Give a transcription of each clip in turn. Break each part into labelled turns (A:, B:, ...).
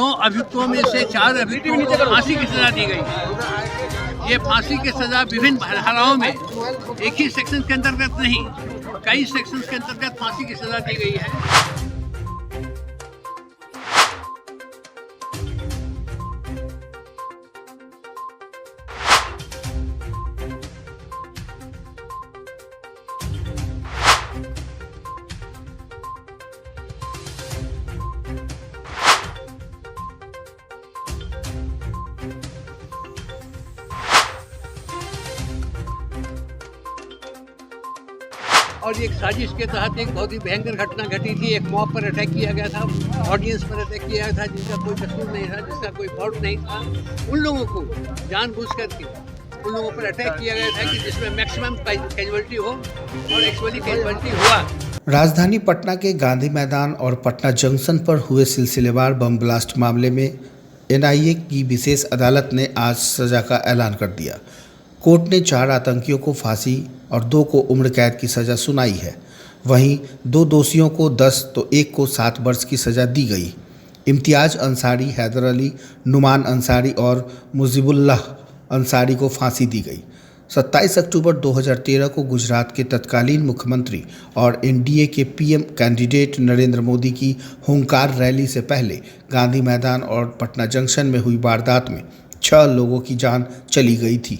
A: 9 अभियुक्तों में से 4 अभियुक्तों को फांसी की सजा दी गई। ये फांसी की सजा विभिन्न धाराओं में, एक ही सेक्शन के अंतर्गत नहीं, कई सेक्शंस के अंतर्गत फांसी की सजा दी गई है। और एक साजिश के तहत एक बहुत ही भयंकर घटना घटी थी। एक मॉब पर अटैक किया गया था, ऑडियंस पर अटैक किया गया था, जिनका कोई कसूर नहीं था, जिसका कोई फॉल्ट नहीं था। उन लोगों को जानबूझ करके उन लोगों पर अटैक किया गया था कि जिसमें मैक्सिमम कैजुअलिटी हो, और एक्चुअली कैजुअलिटी हुआ।
B: राजधानी पटना के गांधी मैदान और पटना जंक्शन पर हुए सिलसिलेवार बम ब्लास्ट मामले में एनआईए की विशेष अदालत ने आज सजा का ऐलान कर दिया। कोर्ट ने 4 आतंकियों को फांसी और 2 को उम्र कैद की सज़ा सुनाई है। वहीं 2 दोषियों को 10 तो 1 को 7 वर्ष की सज़ा दी गई। इम्तियाज़ अंसारी, हैदर अली, नुमान अंसारी और मुजीबुल्लाह अंसारी को फांसी दी गई। 27 अक्टूबर 2013 को गुजरात के तत्कालीन मुख्यमंत्री और एनडीए के पीएम कैंडिडेट नरेंद्र मोदी की हुंकार रैली से पहले गांधी मैदान और पटना जंक्शन में हुई वारदात में 6 लोगों की जान चली गई थी।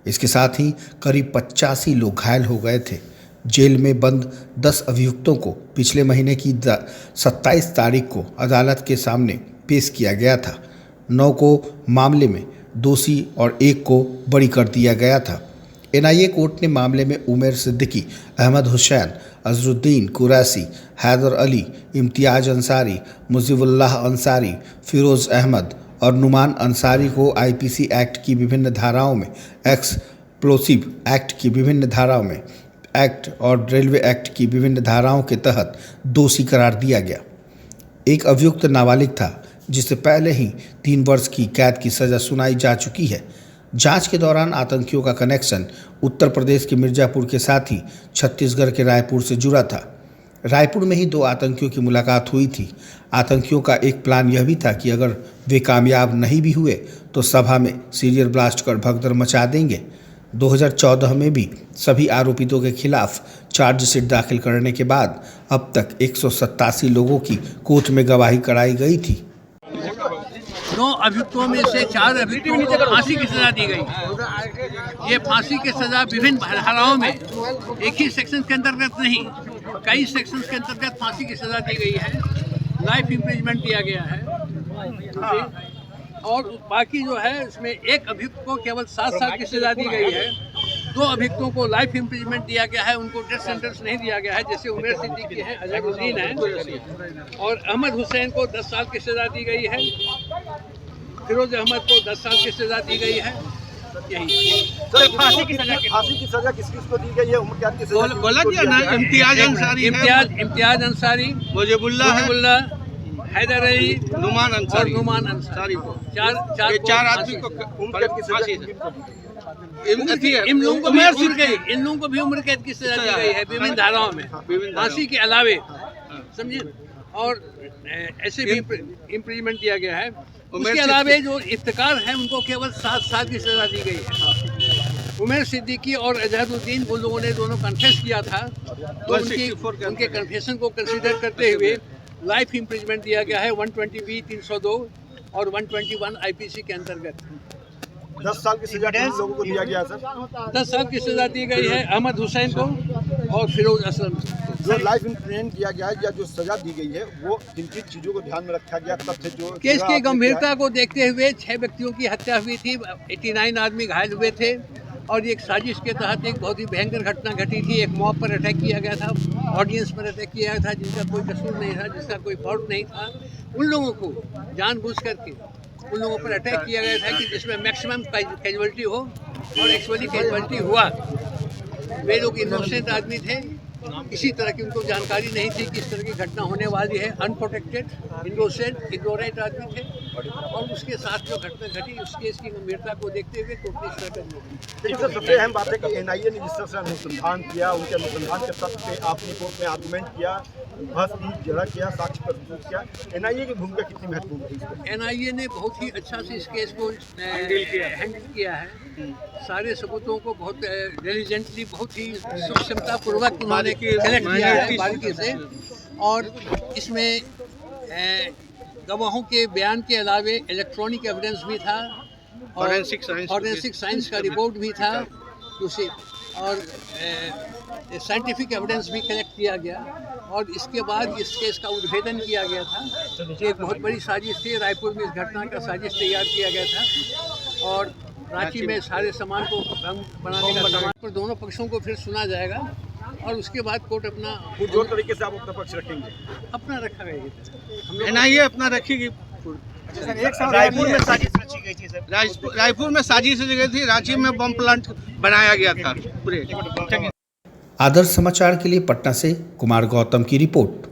B: इसके साथ ही करीब 85 लोग घायल हो गए थे। जेल में बंद 10 अभियुक्तों को पिछले महीने की 27 तारीख को अदालत के सामने पेश किया गया था। 9 को मामले में दोषी और 1 को बरी कर दिया गया था। एनआईए कोर्ट ने मामले में उमर सिद्दीकी, अहमद हुसैन, अजरुद्दीन कुरैशी, हैदर अली, इम्तियाज़ अंसारी, मुजीबुल्लाह अंसारी, फिरोज़ अहमद और नुमान अंसारी को आईपीसी एक्ट की विभिन्न धाराओं में, एक्सप्लोसिव एक्ट की विभिन्न धाराओं में, एक्ट और रेलवे एक्ट की विभिन्न धाराओं के तहत दोषी करार दिया गया। एक अभियुक्त नाबालिग था, जिसे पहले ही 3 वर्ष की कैद की सज़ा सुनाई जा चुकी है। जांच के दौरान आतंकियों का कनेक्शन उत्तर प्रदेश के मिर्ज़ापुर के साथ ही छत्तीसगढ़ के रायपुर से जुड़ा था। रायपुर में ही 2 आतंकियों की मुलाकात हुई थी। आतंकियों का एक प्लान यह भी था कि अगर वे कामयाब नहीं भी हुए तो सभा में सीरियल ब्लास्ट कर भगदड़ मचा देंगे। 2014 में भी सभी आरोपितों के खिलाफ चार्जशीट दाखिल करने के बाद अब तक 187 लोगों की कोर्ट में गवाही कराई गई थी।
A: 9 अभियुक्तों में से 4 अभियुक्तों को फांसी की सजा दी गई। ये फांसी की सजा विभिन्न धाराओं में, एक ही सेक्शन के अंतर्गत नहीं, कई सेक्शंस के अंतर्गत फांसी की सजा दी गई है। लाइफ इम्प्रिजमेंट दिया गया है, और बाकी जो है इसमें एक अभियुक्त को केवल 7 साल की सजा दी गई है। 2 अभियुक्तों को लाइफ इम्प्रिजमेंट दिया गया है, उनको डेथ सेंटेंस नहीं दिया गया है, जैसे उमर सिद्दीकी है, अजहरुद्दीन है, और अहमद हुसैन को 10 साल की सजा दी गई है। फिरोज अहमद को 10 साल की सजा दी गई है। यही
C: फांसी की सजा किस किस को दी गई है? उम्र कैद की सजा
A: बोला दिया ना, इम्तियाज अंसारी, मुजीबुल्लाह, हैदर अली, नुमान अंसारी को 4 आदमी को
C: उम्र कैद की सजा।
A: इन लोगों को भी उम्र कैद की सजा दी गई है विभिन्न धाराओं में, फांसी के अलावे, समझिए, और ऐसे भी इम्प्लीमेंट दिया गया है। उसके अलावे जो इफ्तिकार हैं उनको केवल 7 साल की सजा दी गई है। उमर सिद्दीकी और अजहरुद्दीन, उन लोगों ने दोनों कन्फेस किया था, तो उनके कन्फेशन को कंसीडर करते हुए लाइफ इम्प्रिजमेंट दिया गया है 120B 302 और 121 आईपीसी के अंतर्गत।
C: 10 साल की सजा किन लोगों को दिया गया सर?
A: 10 साल की सजा दी गई है अहमद हुसैन को और फिरोज असलम।
C: जो लाइफ इम्प्रिजमेंट किया गया है या जो सजा दी गई है, वो किन किन चीज़ों को ध्यान में रखा गया? तथ्य जो
A: केस की गंभीरता को देखते हुए 6 व्यक्तियों की हत्या हुई थी, 89 आदमी घायल हुए थे, और एक साजिश के तहत एक बहुत ही भयंकर घटना घटी थी। एक मॉब पर अटैक किया गया था, ऑडियंस पर अटैक किया गया था, जिनका कोई कसूर नहीं था, जिसका कोई फॉल्ट नहीं था। उन लोगों को जानबूझ करके उन लोगों पर अटैक किया गया था कि जिसमें मैक्सिमम कैजुअलिटी हो, और एक्चुअली कैजुअलिटी हुआ। वे लोग इनोसेंट आदमी थे, किसी तरह की उनको जानकारी नहीं थी कि इस तरह की घटना होने वाली है। अनप्रोटेक्टेड, इनोसेंट, इग्नोरेंट आदमी थे, और उसके साथ जो घटना घटी, उस केस की गंभीरता को देखते हुए कोर्ट ने इस तरह
C: देखिए सर, सबसे अहम बात है कि एनआईए ने जिस तरह से अनुसंधान किया, उनके अनुसंधान के तथ्य पे आपने कोर्ट में आर्गूमेंट किया, बहस की, जरा किया, साक्ष्य प्रस्तुत किया। एनआईए की भूमिका कितनी महत्वपूर्ण रही इसमें?
A: एनआईए ने बहुत ही अच्छा से इस केस को हैंडल किया है। सारे सबूतों को बहुत डिलीजेंटली, बहुत ही सूक्ष्मता पूर्वक उन्होंने कलेक्ट किया है बारीकी से। और इसमें गवाहों के बयान के अलावे इलेक्ट्रॉनिक एविडेंस भी था और फॉरेंसिक साइंस का रिपोर्ट भी था, दूसरी और साइंटिफिक एविडेंस भी कलेक्ट किया गया। और इसके बाद इस केस का उद्भेदन किया गया था। ये एक बहुत बड़ी साजिश थी। रायपुर में इस घटना का साजिश तैयार किया गया था और रांची में सारे सामान को बनाने का सामान पर दोनों पक्षों को फिर सुना जाएगा और उसके बाद कोर्ट अपना
C: जो तरीके से आप अपना पक्ष रखेंगे,
A: अपना रखा गया।
D: एनआईए अपना रखेगी।
C: रायपुर में साजिश रची गई थी सर।
D: रायपुर में साजिश रची गई थी, रांची में बम प्लांट बनाया गया था पूरे।
B: आदर्श समाचार के लिए पटना से कुमार गौतम की रिपोर्ट।